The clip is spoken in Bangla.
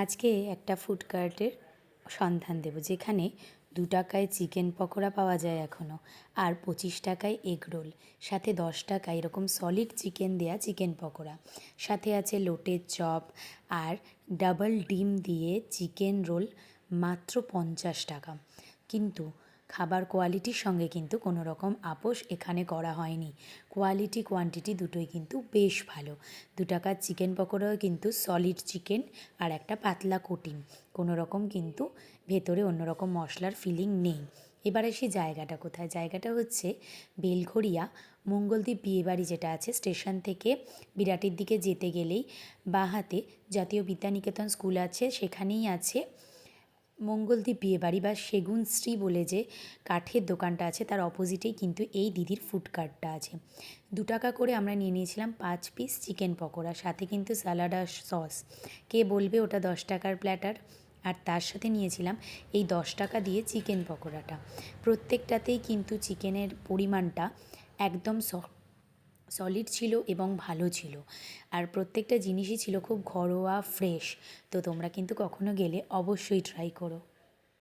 আজকে একটা ফুড কার্টের সন্ধান দেব, যেখানে 2 টাকায় চিকেন পকোড়া পাওয়া যায় এখনও, আর 25 টাকায় এগ রোল, সাথে 10 টাকায় এরকম সলিড চিকেন দেয়া চিকেন পকোড়া, সাথে আছে লোটের চপ আর ডাবল ডিম দিয়ে চিকেন রোল মাত্র 50 টাকা। কিন্তু খাবার কোয়ালিটির সঙ্গে কিন্তু কোনো রকম আপোষ এখানে করা হয়নি। কোয়ালিটি কোয়ান্টিটি দুটোই কিন্তু বেশ ভালো। 2 টাকার চিকেন পকোড়াও কিন্তু সলিড চিকেন আর একটা পাতলা কোটিং, কোনো রকম কিন্তু ভেতরে অন্য রকম মশলার ফিলিং নেই। এবার আসি জায়গাটা কোথায়। জায়গাটা হচ্ছে বেলঘড়িয়া মঙ্গলদ্বীপ বিয়েবাড়ি, যেটা আছে স্টেশন থেকে বিরাটির দিকে যেতে গেলেই বাঁ হাতে জাতীয় বিদ্যানিকেতন স্কুল আছে, সেখানেই আছে মঙ্গলদ্বীপ বিয়েবাড়ি বা সেগুন শ্রী বলে যে কাঠের দোকানটা আছে, তার অপোজিটেই কিন্তু এই দিদির ফুড কার্টটা আছে। 2 টাকা করে আমরা নিয়ে নিয়েছিলাম 5 পিস চিকেন পকোড়া, সাথে কিন্তু স্যালাড আর সস। কে বলবে ওটা 10 টাকার প্ল্যাটার। আর তার সাথে নিয়েছিলাম এই 10 টাকা দিয়ে চিকেন পকোড়াটা। প্রত্যেকটাতেই কিন্তু চিকেনের পরিমাণটা একদম সলিড ছিল এবং ভালো ছিল, আর প্রত্যেকটা জিনিসই ছিল খুব ঘরোয়া ফ্রেশ। তো তোমরা কিন্তু কখনো গেলে অবশ্যই ট্রাই করো।